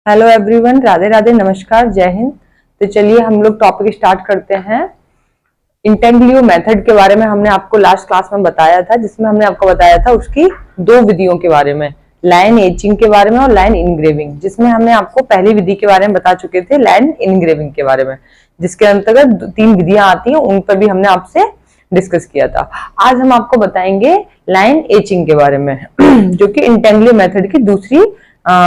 Hello everyone, Radhe Radhe, नमस्कार, जय हिंद। तो चलिए हम लोग टॉपिक स्टार्ट करते हैं। इंटेग्लियो मेथड के बारे में हमने आपको लास्ट क्लास में बताया था, जिसमें हमने आपको बताया था उसकी दो विधियों के बारे में, लाइन एचिंग के बारे में और लाइन इनग्रेविंग। जिसमें हमने आपको पहली विधि के बारे में बता चुके थे, लाइन इनग्रेविंग के बारे में, जिसके अंतर्गत 3 विधियां आती हैं, उन पर भी हमने आपसे डिस्कस किया था। आज हम आपको बताएंगे लाइन एचिंग के बारे में जो कि इंटेग्लियो मेथड की दूसरी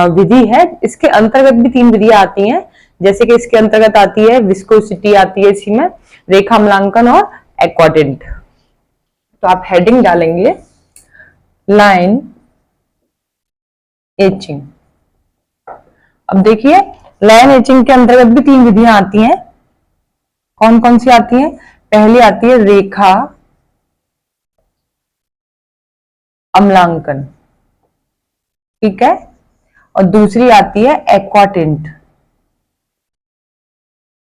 विधि है। इसके अंतर्गत भी 3 विधियां आती हैं, जैसे कि इसके अंतर्गत आती है विस्कोसिटी, आती है इसी में रेखामलांकन और एक्वाटेंट। तो आप हेडिंग डालेंगे लाइन एचिंग। अब देखिए, लाइन एचिंग के अंतर्गत भी 3 विधियां आती हैं। कौन कौन सी आती हैं? पहली आती है रेखा अम्लांकन, ठीक है, और दूसरी आती है एक्वाटेंट।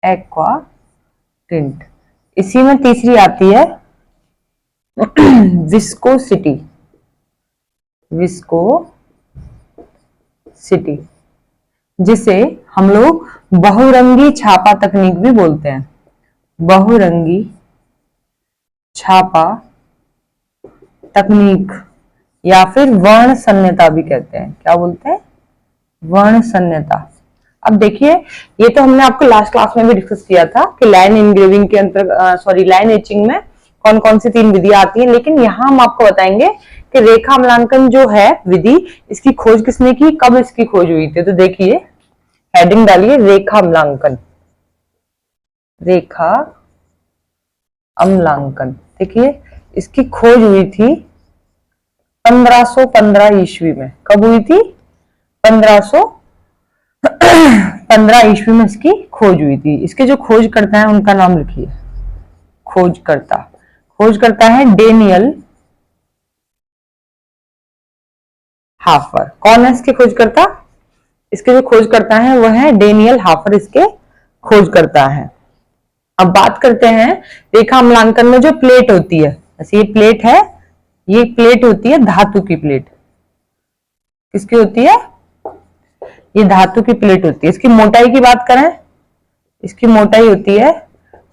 एक्वाटेंट। इसी में तीसरी आती है विस्कोसिटी। विस्कोसिटी, जिसे हम लोग बहुरंगी छापा तकनीक भी बोलते हैं। बहुरंगी छापा तकनीक या फिर वर्ण शून्यता भी कहते हैं। क्या बोलते हैं? वर्ण शून्यता। अब देखिए, ये तो हमने आपको लास्ट क्लास में भी डिस्कस किया था कि लाइन इनग्रेविंग के अंतर्गत लाइन एचिंग में कौन कौन सी 3 विधियां आती हैं। लेकिन यहां हम आपको बताएंगे कि रेखा अम्लांकन जो है विधि, इसकी खोज किसने की, कब इसकी खोज हुई थी। तो देखिए, हेडिंग डालिए रेखा अम्लांकन। रेखा अम्लांकन, देखिए इसकी खोज हुई थी 1515 ईस्वी में। कब हुई थी? 1515 ईस्वी में इसकी खोज हुई थी। इसके जो खोजकर्ता हैं उनका नाम लिखिए। खोजकर्ता है डेनियल हाफर। कौन है इसके खोजकर्ता? इसके जो खोजकर्ता हैं वो है डेनियल हाफर, इसके खोजकर्ता हैं। अब बात करते हैं रेखा अम्लांकन में जो प्लेट होती है, जैसे ये प्लेट है, ये प्लेट होती है धातु की प्लेट। किसकी होती है? ये धातु की प्लेट होती है। इसकी मोटाई की बात करें, इसकी मोटाई होती है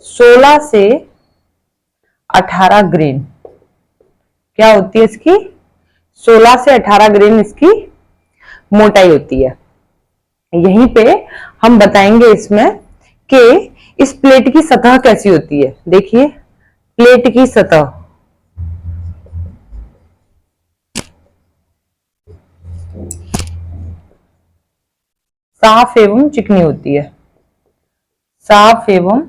16 से 18 ग्रेन। क्या होती है इसकी? 16 से 18 ग्रेन इसकी मोटाई होती है। यहीं पे हम बताएंगे इसमें कि इस प्लेट की सतह कैसी होती है। देखिए, प्लेट की सतह साफ एवं चिकनी होती है। साफ एवं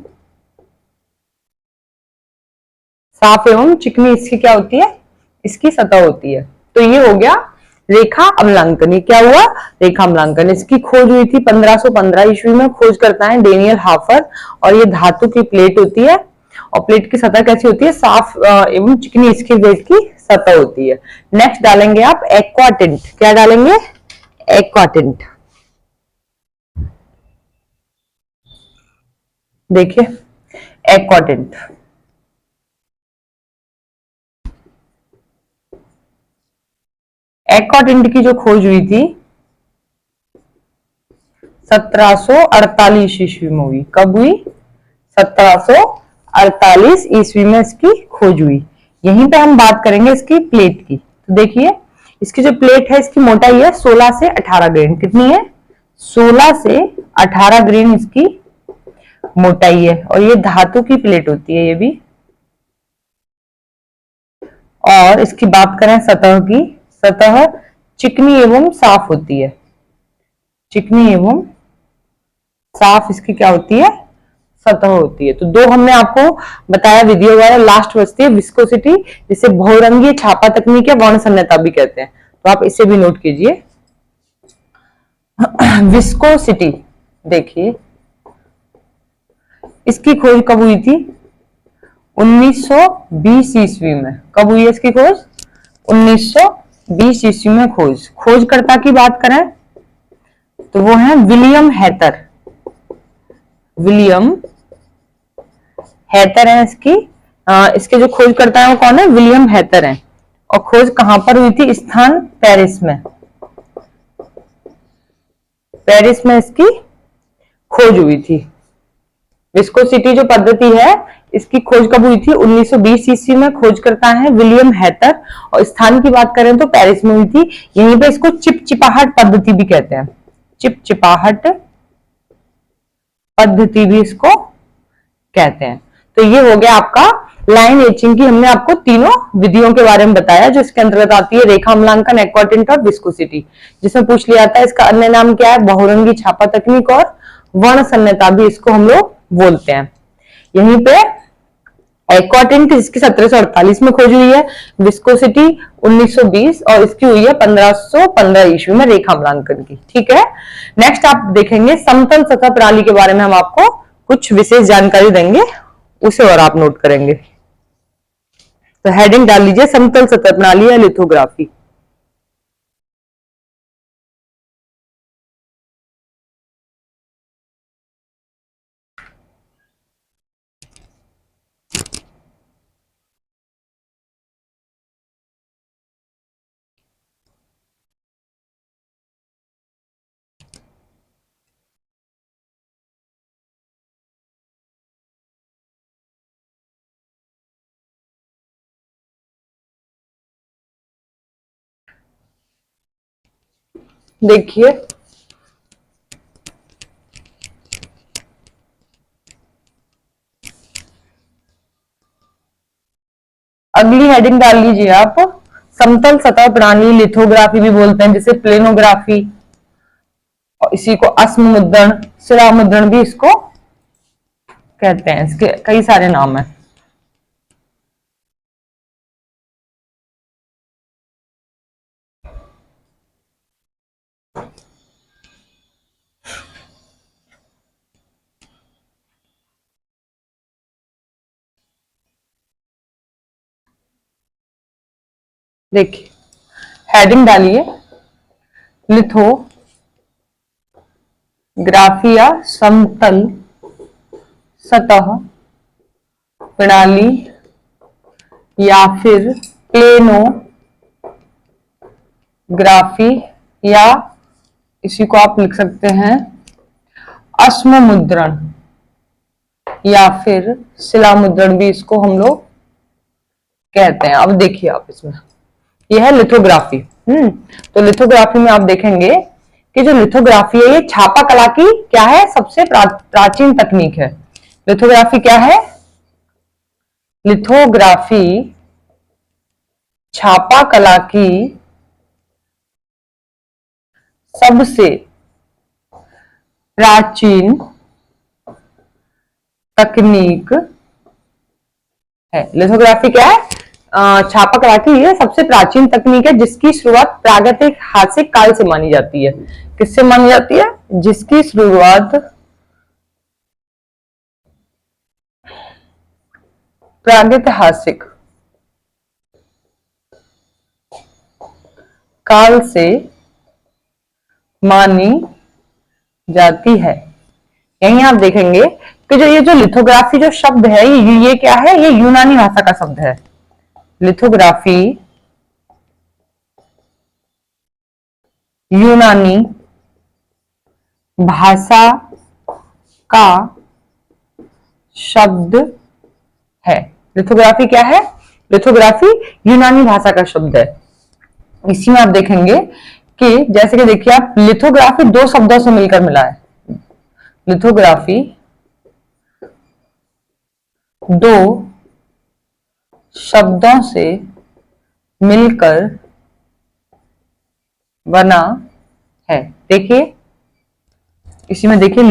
चिकनी इसकी क्या होती है? इसकी सतह होती है। तो ये हो गया रेखा अम्लांकन। ये क्या हुआ? रेखा अम्लांकन। इसकी खोज हुई थी 1515 ईस्वी में। खोज करता है डेनियल हाफर, और ये धातु की प्लेट होती है। और प्लेट की सतह कैसी होती है? साफ एवं चिकनी इसकी प्लेट की सतह होती है। नेक्स्ट डालेंगे आप एक्वाटेंट। क्या डालेंगे? एक्वाटेंट। देखिए, एक्वाटेंट एक्वाटेंट की जो खोज हुई थी 1748 ईस्वी में हुई। कब हुई? 1748 ईस्वी में इसकी खोज हुई। यहीं पे हम बात करेंगे इसकी प्लेट की। तो देखिए, इसकी जो प्लेट है, इसकी मोटाई है 16 से 18 ग्रेन। कितनी है? 16 से 18 ग्रेन इसकी मोटाई है। और ये धातु की प्लेट होती है ये भी। और इसकी बात करें सतह की, सतह चिकनी एवं साफ होती है। चिकनी एवं साफ इसकी क्या होती है? सतह होती है। तो दो हमने आपको बताया विधियों द्वारा। लास्ट बचती है विस्कोसिटी, जिसे बहुरंगीय छापा तकनीक या वर्ण शून्यता भी कहते हैं। तो आप इसे भी नोट कीजिए। विस्कोसिटी, देखिए इसकी खोज कब हुई थी? 1920 ईस्वी में। कब हुई है इसकी खोज? 1920 ईस्वी में खोजकर्ता की बात करें तो वो है विलियम हैटर। विलियम हैटर है इसकी। इसके जो खोजकर्ता है वो कौन है? विलियम हैटर है। और खोज कहां पर हुई थी? स्थान पेरिस में। पेरिस में इसकी खोज हुई थी। विस्कोसिटी जो पद्धति है इसकी खोज कब हुई थी? 1920 ईस्वी में खोज करता है विलियम हैटर, और स्थान की बात करें तो पेरिस में हुई थी। यहीं पे इसको चिपचिपाहट पद्धति भी कहते हैं, चिपचिपाहट पद्धति भी इसको कहते हैं। तो ये हो गया आपका लाइन एचिंग की, हमने आपको तीनों विधियों के बारे में बताया जो इसके अंतर्गत आती है, रेखा अम्लांकन, एक्वाटिंट और विस्कोसिटी। जिसमें पूछ लिया था इसका अन्य नाम क्या है, बहुरंगी छापा तकनीक और वर्ण संहिता भी इसको हम लोग बोलते हैं। यहीं पे एक्वाटिंट जिसकी 1748 में खोज हुई है, विस्कोसिटी 1920 और इसकी हुई है 1515 ईस्वी में रेखा अम्लांकन की। ठीक है, नेक्स्ट आप देखेंगे समतल सतह प्रणाली के बारे में हम आपको कुछ विशेष जानकारी देंगे, उसे और आप नोट करेंगे। तो हेडिंग डाल लीजिए समतल सतह प्रणाली या लिथोग्राफी। देखिए अगली हेडिंग डाल लीजिए आप, समतल सतह प्रणाली लिथोग्राफी भी बोलते हैं, जैसे प्लेनोग्राफी, और इसी को अस्म मुद्रण, सिरा मुद्रण भी इसको कहते हैं। इसके कई सारे नाम हैं। देखिए हेडिंग डालिए लिथोग्राफी या समतल सतह प्रणाली या फिर प्लेनोग्राफी, या इसी को आप लिख सकते हैं अस्म मुद्रण या फिर शिला मुद्रण भी इसको हम लोग कहते हैं। अब देखिए आप इसमें, यह है लिथोग्राफी। तो लिथोग्राफी में आप देखेंगे कि जो लिथोग्राफी है ये छापा कला की क्या है, सबसे प्राचीन तकनीक है। लिथोग्राफी क्या है? लिथोग्राफी छापा कला की सबसे प्राचीन तकनीक है। लिथोग्राफी क्या है? छापा कला की ये सबसे प्राचीन तकनीक है जिसकी शुरुआत प्रागैतिहासिक काल से मानी जाती है। किससे मानी जाती है? जिसकी शुरुआत प्रागैतिहासिक काल से मानी जाती है। यहीं आप देखेंगे कि जो लिथोग्राफी जो शब्द है ये क्या है? ये यूनानी भाषा का शब्द है। लिथोग्राफी यूनानी भाषा का शब्द है। लिथोग्राफी क्या है? लिथोग्राफी यूनानी भाषा का शब्द है। इसी में आप देखेंगे कि जैसे कि देखिए आप, लिथोग्राफी दो शब्दों से मिलकर मिला है। लिथोग्राफी दो शब्दों से मिलकर बना है। देखिए इसी में देखिए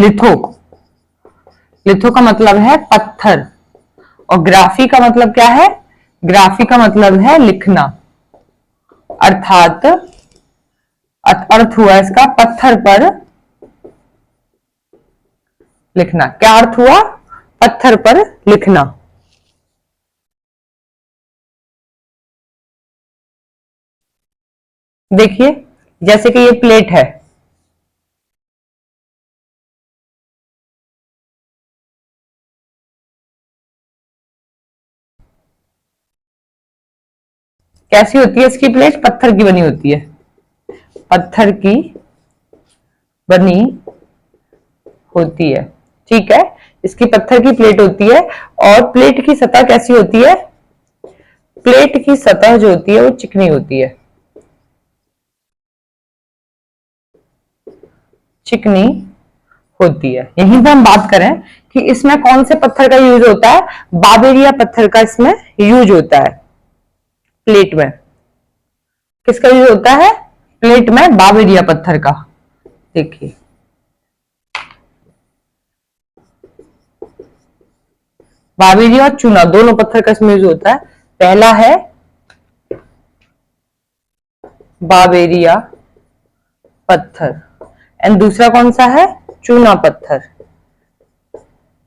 लिथो का मतलब है पत्थर, और ग्राफी का मतलब क्या है? ग्राफी का मतलब है लिखना, अर्थात अर्थ हुआ इसका पत्थर पर लिखना। क्या अर्थ हुआ? पत्थर पर लिखना। देखिए जैसे कि ये प्लेट है, कैसी होती है इसकी प्लेट? पत्थर की बनी होती है। पत्थर की बनी होती है। ठीक है, इसकी पत्थर की प्लेट होती है और प्लेट की सतह कैसी होती है? प्लेट की सतह जो होती है वो चिकनी होती है, चिकनी होती है। यहीं पे हम बात करें कि इसमें कौन से पत्थर का यूज होता है? बाबेरिया पत्थर का इसमें यूज होता है। प्लेट में किसका यूज होता है? प्लेट में बाबेरिया पत्थर का। देखिए, बाबेरिया और चूना दोनों पत्थर का इसमें यूज होता है। पहला है बाबेरिया पत्थर एंड दूसरा कौन सा है? चूना पत्थर।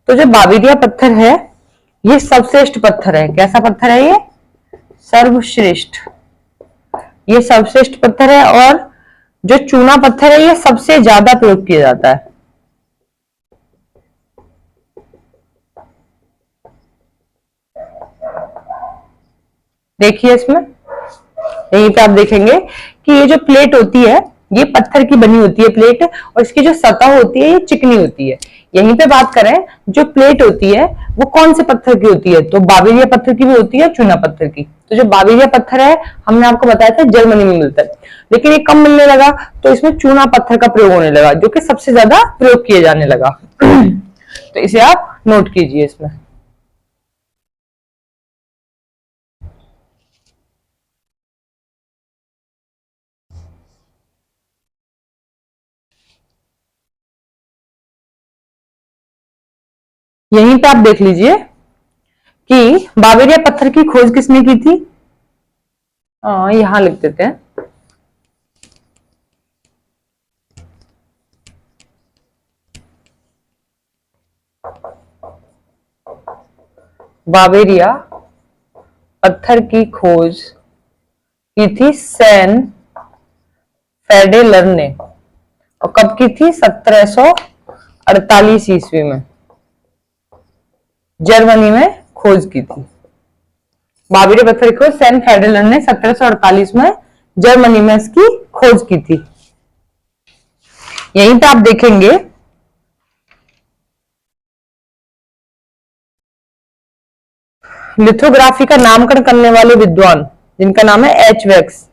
तो जो बाबेरिया पत्थर है ये सर्वश्रेष्ठ पत्थर है। कैसा पत्थर है ये? सर्वश्रेष्ठ। ये सर्वश्रेष्ठ पत्थर है और जो चूना पत्थर है ये सबसे ज्यादा प्रयोग किया जाता है। देखिए इसमें, यहीं पे आप देखेंगे कि ये जो प्लेट होती है ये पत्थर की बनी होती है प्लेट, और इसकी जो सतह होती है ये चिकनी होती है। यहीं पे बात करें, जो प्लेट होती है वो कौन से पत्थर की होती है? तो बाबेरिया पत्थर की भी होती है, चूना पत्थर की। तो जो बाबेरिया पत्थर है हमने आपको बताया था जर्मनी में मिलता है, लेकिन ये कम मिलने लगा तो इसमें चूना पत्थर का प्रयोग होने लगा, जो कि सबसे ज्यादा प्रयोग किए जाने लगा। तो इसे आप नोट कीजिए इसमें। यहीं पे आप देख लीजिए कि बाबेरिया पत्थर की खोज किसने की थी? यहां लिख देते हैं। बाबेरिया पत्थर की खोज की थी सैन फेडेलर ने, और कब की थी? 1748 ईस्वी में जर्मनी में खोज की थी। बाबेरिया पत्थर की खोज सैन फेडेलर ने 1748 में जर्मनी में इसकी खोज की थी। यहीं पे आप देखेंगे लिथोग्राफी का नामकरण करने वाले विद्वान जिनका नाम है एच वैक्स।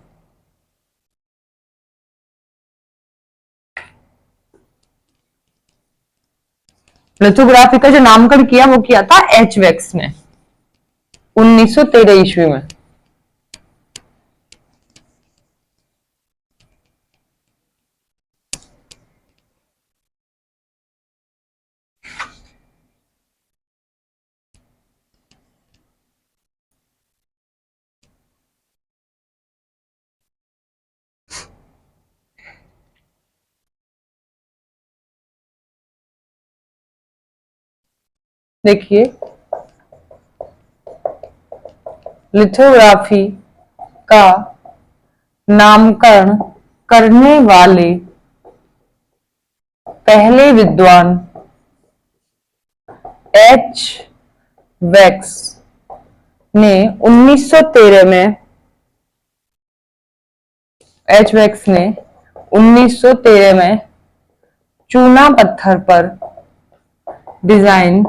लिथोग्राफी का जो नामकरण किया वो किया था एच वैक्स ने 1913 ईस्वी में। देखिए, लिथोग्राफी का नामकरण करने वाले पहले विद्वान एच वैक्स ने 1913 में, एच वैक्स ने 1913 में चूना पत्थर पर डिजाइन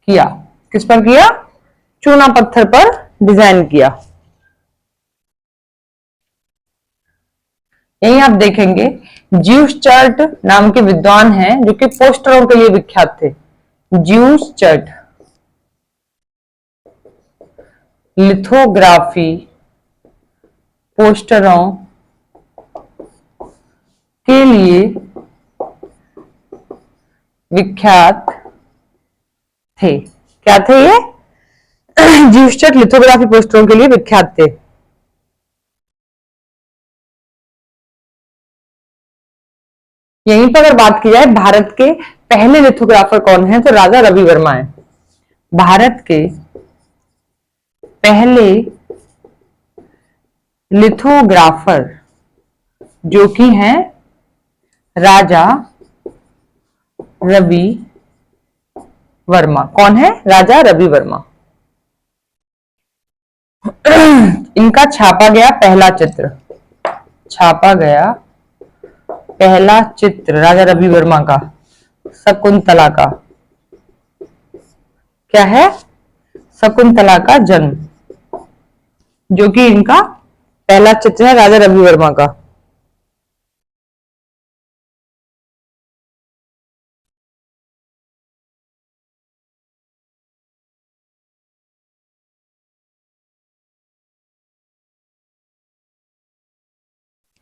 किया। किस पर किया? चूना पत्थर पर डिजाइन किया। यहीं आप देखेंगे ज्यूस चर्ट नाम के विद्वान हैं जो कि पोस्टरों के लिए विख्यात थे। ज्यूस चर्ट लिथोग्राफी पोस्टरों के लिए विख्यात थे। क्या थे ये? ज्यूस चर्ट लिथोग्राफी पोस्टरों के लिए विख्यात थे। यहीं पर अगर बात की जाए भारत के पहले लिथोग्राफर कौन है, तो राजा रवि वर्मा है। भारत के पहले लिथोग्राफर जो कि हैं राजा रवि वर्मा। कौन है? राजा रवि वर्मा। इनका छापा गया पहला चित्र छापा गया पहला चित्र राजा रवि वर्मा का शकुंतला का, क्या है? शकुंतला का जन्म, जो कि इनका पहला चित्र है राजा रवि वर्मा का।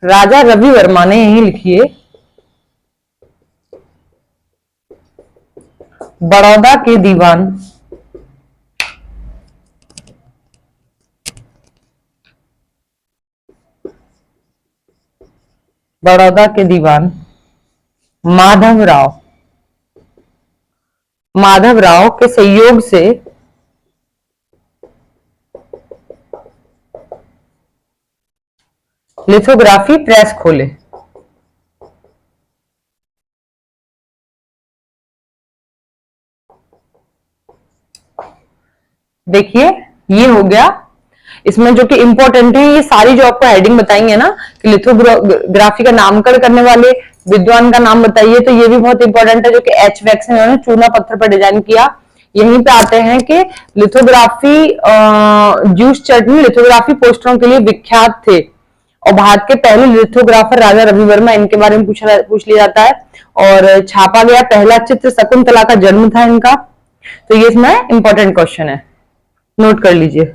राजा रवि वर्मा ने यही लिखिए बड़ौदा के दीवान माधव राव के सहयोग से लिथोग्राफी प्रेस खोले। देखिए ये हो गया, इसमें जो कि इंपॉर्टेंट है ये सारी जो आपको हेडिंग बताई है ना कि लिथोग्राफी का नामकरण करने वाले विद्वान का नाम बताइए, तो ये भी बहुत इंपॉर्टेंट है, जो कि एच वैक्स ने चूना पत्थर पर डिजाइन किया। यहीं पे आते हैं कि लिथोग्राफी जूस चटनी लिथोग्राफी पोस्टरों के लिए विख्यात थे और भारत के पहले लिथोग्राफर राजा रवि वर्मा, इनके बारे में पूछ लिया जाता है। और छापा गया पहला चित्र शकुंतला का जन्म था इनका, तो ये इसमें इंपॉर्टेंट क्वेश्चन है, नोट कर लीजिए।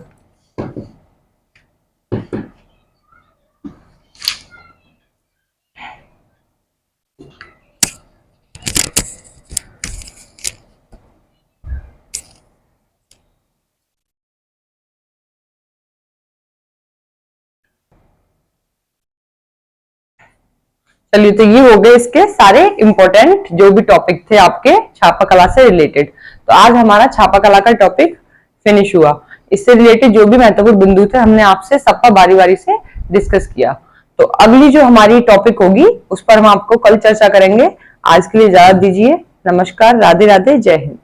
चलिए, तो ये हो गए इसके सारे इंपॉर्टेंट जो भी टॉपिक थे आपके छापा कला से रिलेटेड। तो आज हमारा छापा कला का टॉपिक फिनिश हुआ। इससे रिलेटेड जो भी महत्वपूर्ण बिंदु थे हमने आपसे सबका बारी बारी से डिस्कस किया। तो अगली जो हमारी टॉपिक होगी उस पर हम आपको कल चर्चा करेंगे। आज के लिए इजाजत दीजिए। नमस्कार, राधे राधे, जय हिंद।